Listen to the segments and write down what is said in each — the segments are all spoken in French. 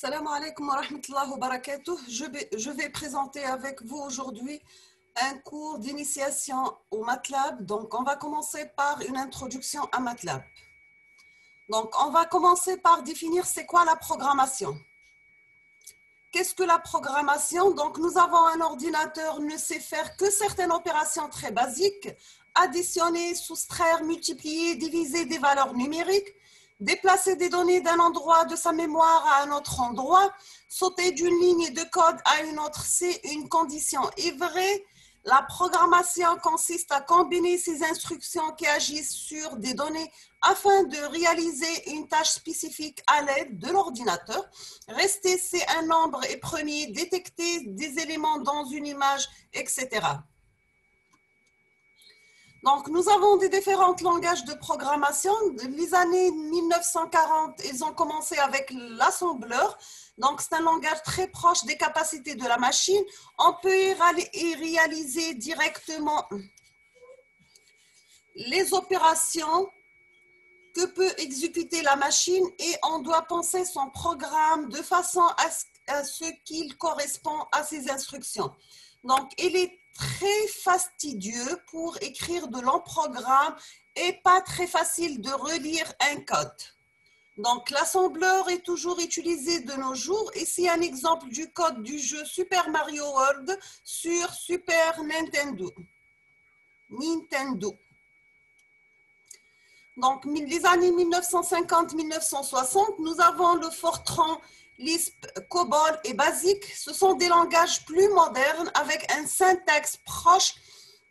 Salam alaikum wa rahmatullahi wa barakatuh. Je vais présenter avec vous aujourd'hui un cours d'initiation au MATLAB. Donc, on va commencer par une introduction à MATLAB. Donc, on va commencer par définir c'est quoi la programmation. Qu'est-ce que la programmation? Donc, nous avons un ordinateur ne sait faire que certaines opérations très basiques, additionner, soustraire, multiplier, diviser des valeurs numériques, déplacer des données d'un endroit de sa mémoire à un autre endroit, sauter d'une ligne de code à une autre, c'est une condition est vraie. La programmation consiste à combiner ces instructions qui agissent sur des données afin de réaliser une tâche spécifique à l'aide de l'ordinateur. Rester, c'est un nombre et premier, détecter des éléments dans une image, etc. Donc, nous avons des différents langages de programmation. Les années 1940, ils ont commencé avec l'assembleur. Donc, c'est un langage très proche des capacités de la machine. On peut y réaliser directement les opérations que peut exécuter la machine et on doit penser son programme de façon à ce qu'il correspond à ses instructions. Donc, il est très fastidieux pour écrire de longs programmes et pas très facile de relire un code. Donc, l'assembleur est toujours utilisé de nos jours. Ici, un exemple du code du jeu Super Mario World sur Super Nintendo. Donc, les années 1950-1960, nous avons le Fortran, Lisp, COBOL et BASIC. Ce sont des langages plus modernes avec un syntaxe proche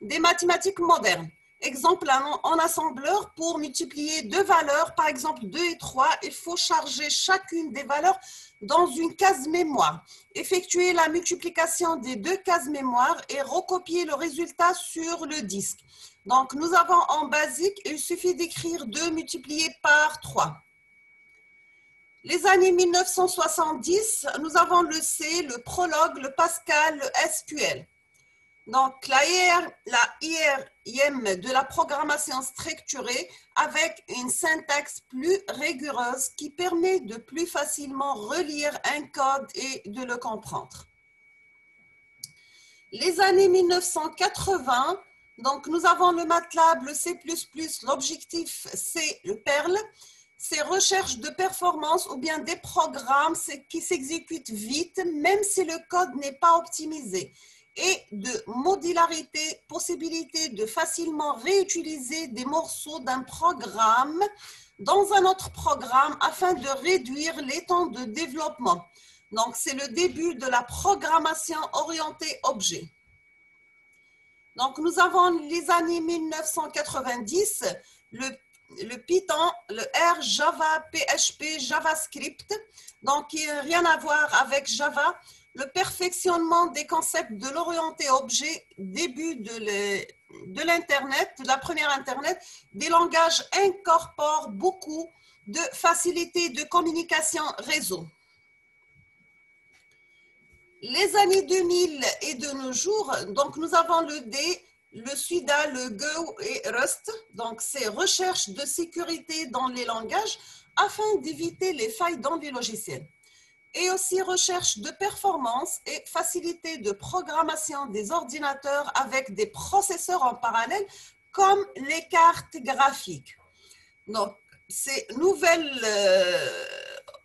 des mathématiques modernes. Exemple, en assembleur, pour multiplier deux valeurs, par exemple 2 et 3, il faut charger chacune des valeurs dans une case mémoire, effectuer la multiplication des deux cases mémoire et recopier le résultat sur le disque. Donc, nous avons en basique, il suffit d'écrire 2 multiplié par 3. Les années 1970, nous avons le C, le Prolog, le Pascal, le SQL. Donc, la IRM de la programmation structurée avec une syntaxe plus rigoureuse qui permet de plus facilement relire un code et de le comprendre. Les années 1980, donc nous avons le MATLAB, le C++, l'objectif c'est le Perl, c'est recherche de performance ou bien des programmes qui s'exécutent vite même si le code n'est pas optimisé et de modularité, possibilité de facilement réutiliser des morceaux d'un programme dans un autre programme afin de réduire les temps de développement. Donc, c'est le début de la programmation orientée objet. Donc, nous avons les années 1990, le Python, le R, Java, PHP, JavaScript. Donc, il n'y a rien à voir avec Java. Le perfectionnement des concepts de l'orienté objet, début de l'Internet, de la première Internet, des langages incorporent beaucoup de facilité de communication réseau. Les années 2000 et de nos jours, donc nous avons le D, le SUDA, le Go et Rust. Donc, c'est recherche de sécurité dans les langages afin d'éviter les failles dans les logiciels. Et aussi recherche de performance et facilité de programmation des ordinateurs avec des processeurs en parallèle comme les cartes graphiques. Donc, c'est nouvelle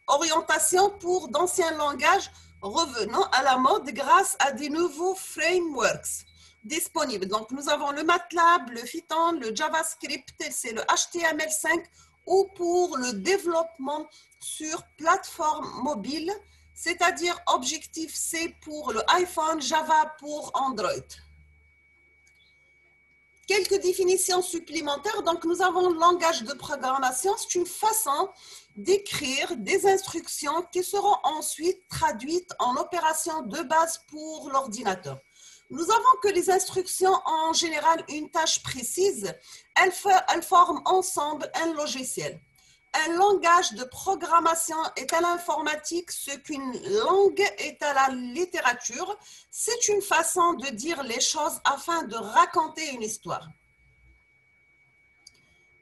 orientation pour d'anciens langages revenant à la mode grâce à des nouveaux frameworks disponibles. Donc, nous avons le MATLAB, le Python, le JavaScript, c'est le HTML5 ou pour le développement sur plateforme mobile, c'est-à-dire Objective-C pour le iPhone, Java pour Android. Quelques définitions supplémentaires. Donc, nous avons le langage de programmation. C'est une façon d'écrire des instructions qui seront ensuite traduites en opérations de base pour l'ordinateur. Nous avons que les instructions ont en général une tâche précise. Elles forment ensemble un logiciel. Un langage de programmation est à l'informatique ce qu'une langue est à la littérature. C'est une façon de dire les choses afin de raconter une histoire.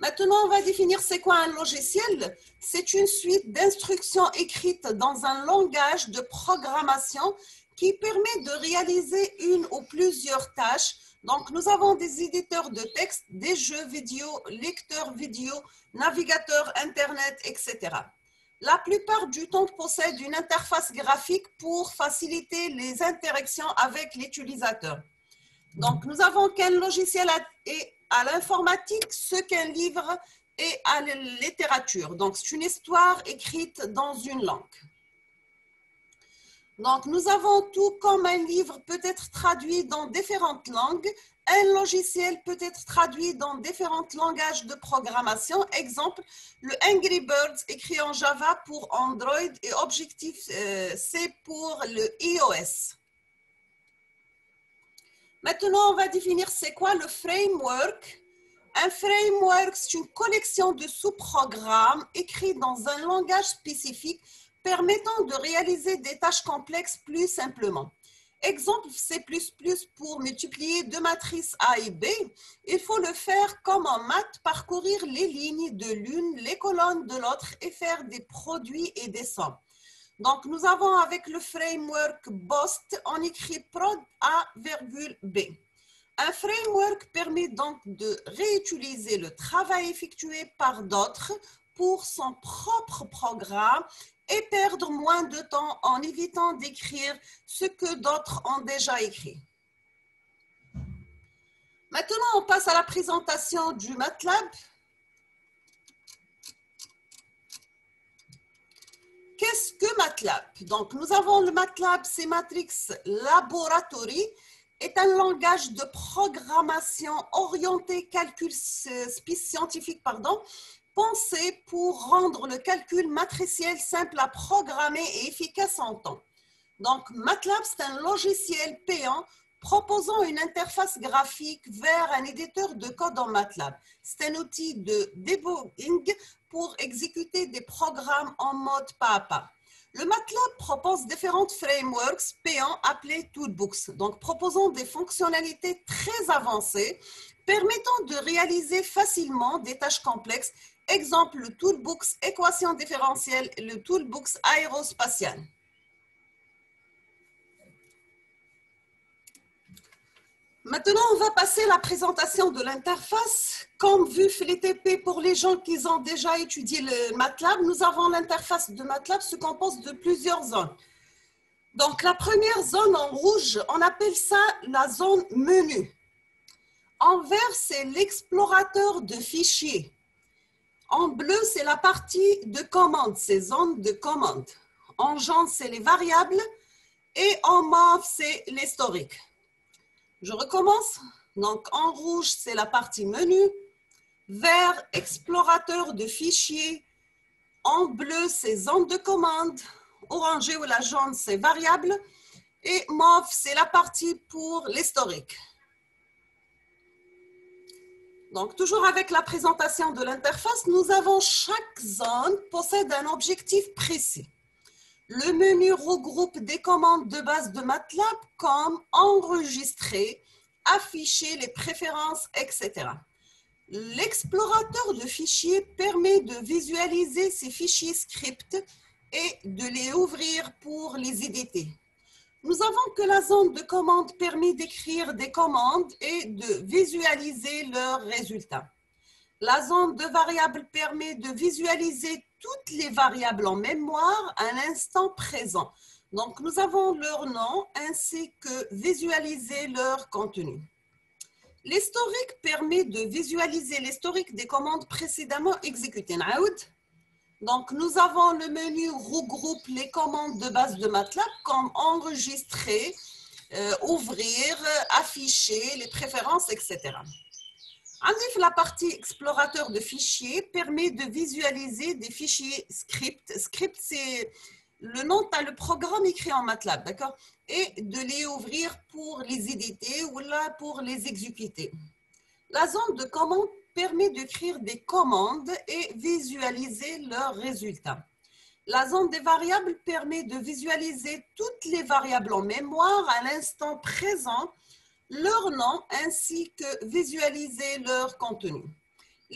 Maintenant, on va définir c'est quoi un logiciel. C'est une suite d'instructions écrites dans un langage de programmation qui permet de réaliser une ou plusieurs tâches. Donc, nous avons des éditeurs de texte, des jeux vidéo, lecteurs vidéo, navigateurs Internet, etc. La plupart du temps possèdent une interface graphique pour faciliter les interactions avec l'utilisateur. Donc, nous avons qu'un logiciel est à l'informatique ce qu'un livre est à la littérature. Donc, c'est une histoire écrite dans une langue. Donc, nous avons tout comme un livre peut être traduit dans différentes langues. Un logiciel peut être traduit dans différents langages de programmation. Exemple, le Angry Birds écrit en Java pour Android et Objective-C pour le iOS. Maintenant, on va définir c'est quoi le framework. Un framework, c'est une collection de sous-programmes écrits dans un langage spécifique permettant de réaliser des tâches complexes plus simplement. Exemple, C++ pour multiplier deux matrices A et B, il faut le faire comme en maths, parcourir les lignes de l'une, les colonnes de l'autre et faire des produits et des sommes. Donc, nous avons avec le framework BOST, on écrit prod A, B. Un framework permet donc de réutiliser le travail effectué par d'autres pour son propre programme et perdre moins de temps en évitant d'écrire ce que d'autres ont déjà écrit. Maintenant, on passe à la présentation du MATLAB. Qu'est-ce que MATLAB? Donc, nous avons le MATLAB C-Matrix Laboratory, est un langage de programmation orienté calcul scientifique, pensé pour rendre le calcul matriciel simple à programmer et efficace en temps. Donc, MATLAB, c'est un logiciel payant proposant une interface graphique vers un éditeur de code en MATLAB. C'est un outil de debugging pour exécuter des programmes en mode pas à pas. Le MATLAB propose différents frameworks payants appelés toolbooks, donc proposant des fonctionnalités très avancées permettant de réaliser facilement des tâches complexes. Exemple, le toolbooks équation différentielle et le toolbooks aérospatial. Maintenant, on va passer à la présentation de l'interface. Comme vu FLTP pour les gens qui ont déjà étudié le MATLAB, nous avons l'interface de MATLAB se compose de plusieurs zones. Donc, la première zone en rouge, on appelle ça la zone menu. En vert, c'est l'explorateur de fichiers. En bleu, c'est la partie de commande, c'est zone de commande. En jaune, c'est les variables. Et en mauve, c'est l'historique. Je recommence. Donc, en rouge, c'est la partie menu. Vert, explorateur de fichiers. En bleu, c'est zone de commande. Orangé ou la jaune, c'est variable. Et mauve, c'est la partie pour l'historique. Donc, toujours avec la présentation de l'interface, nous avons chaque zone possède un objectif précis. Le menu regroupe des commandes de base de MATLAB comme enregistrer, afficher les préférences, etc. L'explorateur de fichiers permet de visualiser ces fichiers scripts et de les ouvrir pour les éditer. Nous avons que la zone de commande permet d'écrire des commandes et de visualiser leurs résultats. La zone de variables permet de visualiser toutes les variables en mémoire à l'instant présent. Donc, nous avons leur nom ainsi que visualiser leur contenu. L'historique permet de visualiser l'historique des commandes précédemment exécutées. Donc, nous avons le menu regroupe les commandes de base de MATLAB comme enregistrer, ouvrir, afficher, les préférences, etc. La partie explorateur de fichiers permet de visualiser des fichiers script. Script, c'est le nom, tu as le programme écrit en MATLAB, d'accord? Et de les ouvrir pour les éditer ou là pour les exécuter. La zone de commande permet d'écrire des commandes et visualiser leurs résultats. La zone des variables permet de visualiser toutes les variables en mémoire à l'instant présent, leur nom ainsi que visualiser leur contenu.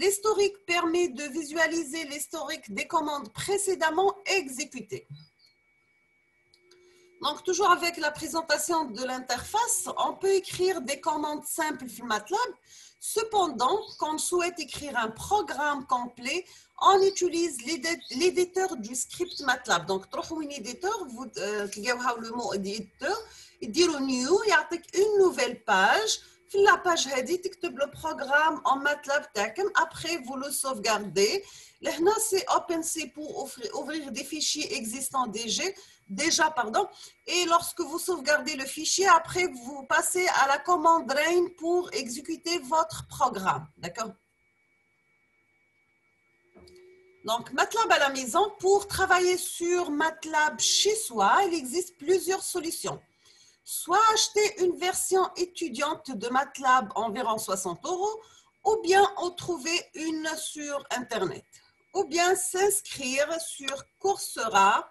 L'historique permet de visualiser l'historique des commandes précédemment exécutées. Donc, toujours avec la présentation de l'interface, on peut écrire des commandes simples sur MATLAB. Cependant, quand on souhaite écrire un programme complet, on utilise l'éditeur du script MATLAB. Donc, تروحوا un éditeur, vous تلقاو le mot éditeur, يديروا new, يعطيك une nouvelle page. في la page هذه تكتب le programme en MATLAB تاعكم. Après, vous le sauvegardez. Là, c'est OpenC pour ouvrir des fichiers existants déjà, et lorsque vous sauvegardez le fichier, après vous passez à la commande RAIN pour exécuter votre programme, d'accord? Donc, MATLAB à la maison, pour travailler sur MATLAB chez soi, il existe plusieurs solutions. Soit acheter une version étudiante de MATLAB environ 60 €, ou bien en trouver une sur Internet, ou bien s'inscrire sur Coursera,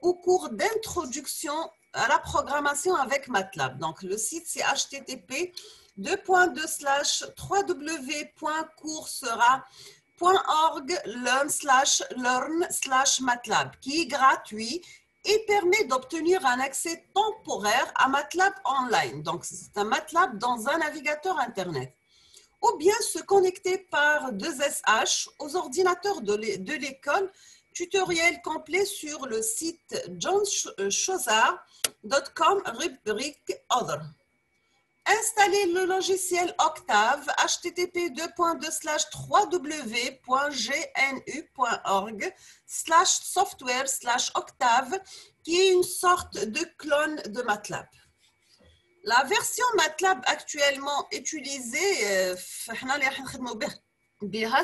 au cours d'introduction à la programmation avec MATLAB. Donc, le site, c'est http://www.coursera.org/learn/MATLAB, qui est gratuit et permet d'obtenir un accès temporaire à MATLAB online. Donc, c'est un MATLAB dans un navigateur Internet. Ou bien se connecter par 2SH aux ordinateurs de l'école. Tutoriel complet sur le site johnchozar.com, rubrique Other. Installer le logiciel Octave, http://www.gnu.org/software/octave, qui est une sorte de clone de MATLAB. La version MATLAB actuellement utilisée,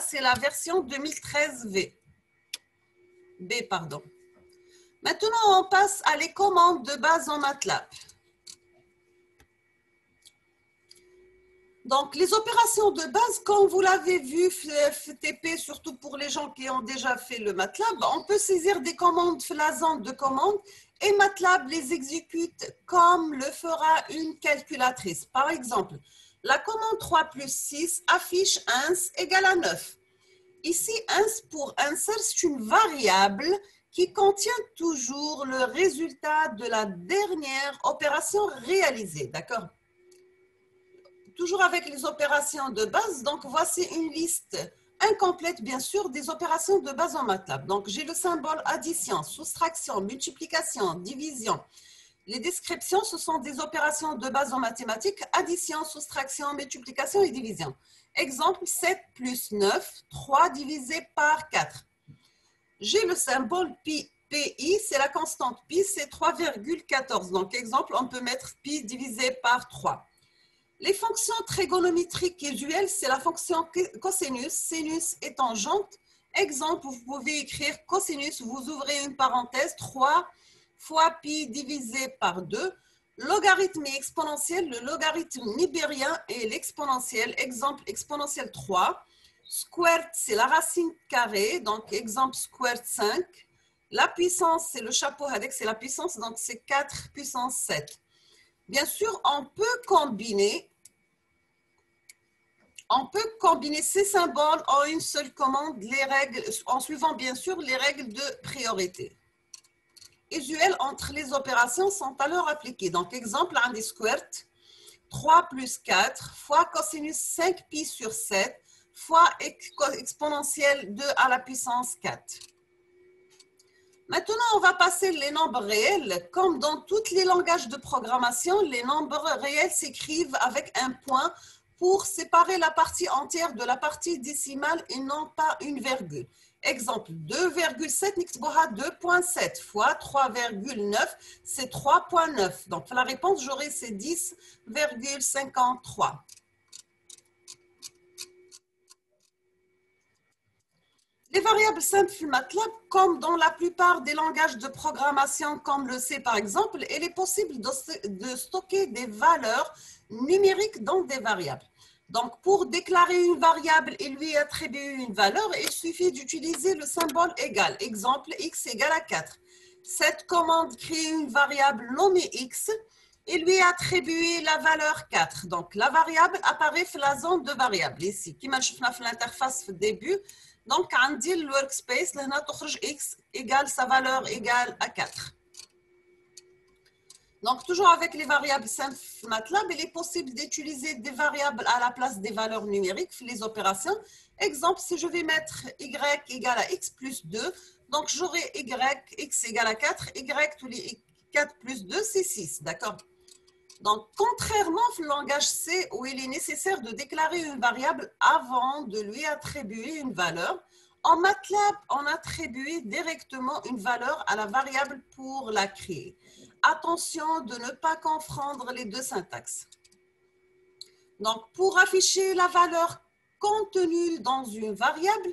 c'est la version 2013V. Maintenant, on passe à les commandes de base en MATLAB. Donc, les opérations de base, comme vous l'avez vu, FTP, surtout pour les gens qui ont déjà fait le MATLAB, on peut saisir des commandes, la zone de commande, et MATLAB les exécute comme le fera une calculatrice. Par exemple, la commande 3 plus 6 affiche 1 égale à 9. Ici, 1 pour insert, c'est une variable qui contient toujours le résultat de la dernière opération réalisée, d'accord? Toujours avec les opérations de base, donc voici une liste incomplète, bien sûr, des opérations de base en MATLAB. Donc, j'ai le symbole addition, soustraction, multiplication, division. Les descriptions, ce sont des opérations de base en mathématiques, addition, soustraction, multiplication et division. Exemple, 7 plus 9, 3 divisé par 4. J'ai le symbole pi, PI, c'est la constante pi, c'est 3,14. Donc, exemple, on peut mettre pi divisé par 3. Les fonctions trigonométriques usuelles, c'est la fonction cosinus, sinus et tangente. Exemple, vous pouvez écrire cosinus, vous ouvrez une parenthèse, 3 fois pi divisé par 2. Logarithme et exponentiel, le logarithme nibérien et l'exponentiel, exemple exponentiel 3. Squared, c'est la racine carrée, donc exemple squared 5. La puissance, c'est le chapeau avec, c'est la puissance, donc c'est 4 puissance 7. Bien sûr, on peut combiner ces symboles en une seule commande, les règles, en suivant bien sûr les règles de priorité. Usuelles entre les opérations sont alors appliquées. Donc, exemple, un des squared, 3 plus 4 fois cosinus 5 pi sur 7 fois exponentielle 2 à la puissance 4. Maintenant, on va passer les nombres réels. Comme dans tous les langages de programmation, les nombres réels s'écrivent avec un point pour séparer la partie entière de la partie décimale et non pas une virgule. Exemple, 2,7 نكتبوها 2,7 fois 3,9, c'est 3,9. Donc, la réponse, j'aurai c'est 10,53. Les variables simples MATLAB, comme dans la plupart des langages de programmation comme le C par exemple, il est possible de stocker des valeurs numériques dans des variables. Donc, pour déclarer une variable et lui attribuer une valeur, il suffit d'utiliser le symbole égal. Exemple, x égale à 4. Cette commande crée une variable nommée x et lui attribuer la valeur 4. Donc, la variable apparaît dans la zone de variable ici. Comme on a vu dans l'interface au début, donc, on dit le workspace, là, x égale sa valeur égale à 4. Donc, toujours avec les variables simples MATLAB, il est possible d'utiliser des variables à la place des valeurs numériques, les opérations. Exemple, si je vais mettre y égale à x plus 2, donc j'aurai x égale à 4, y tous les 4 plus 2, c'est 6, d'accord? Donc, contrairement au langage C, où il est nécessaire de déclarer une variable avant de lui attribuer une valeur, en MATLAB, on attribue directement une valeur à la variable pour la créer. Attention de ne pas confondre les deux syntaxes. Donc, pour afficher la valeur contenue dans une variable,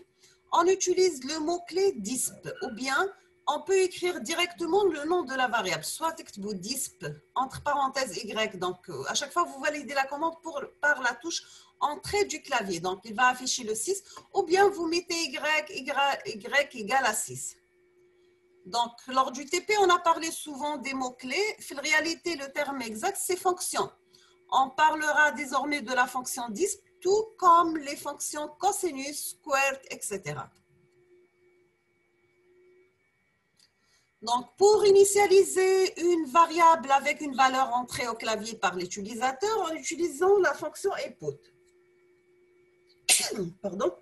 on utilise le mot-clé disp ou bien on peut écrire directement le nom de la variable, soit disp entre parenthèses y. Donc, à chaque fois, vous validez la commande par la touche entrée du clavier. Donc, il va afficher le 6 ou bien vous mettez y égale à 6. Donc, lors du TP, on a parlé souvent des mots-clés. En réalité, le terme exact, c'est fonction. On parlera désormais de la fonction disp, tout comme les fonctions cosinus, squared, etc. Donc, pour initialiser une variable avec une valeur entrée au clavier par l'utilisateur, en utilisant la fonction input. Pardon.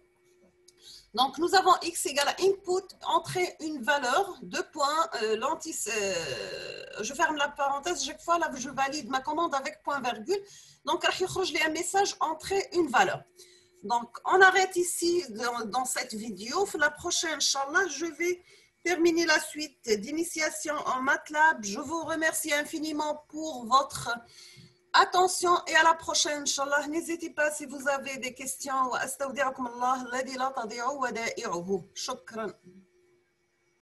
Donc, nous avons x égale à input, entrer une valeur, deux points, je ferme la parenthèse, chaque fois, là, je valide ma commande avec point virgule. Donc, il y a un message, entrer une valeur. Donc, on arrête ici dans cette vidéo. Pour la prochaine, Inch'Allah, je vais terminer la suite d'initiation en MATLAB. Je vous remercie infiniment pour votre attention et à la prochaine, Inch'Allah. N'hésitez pas si vous avez des questions. Shukran.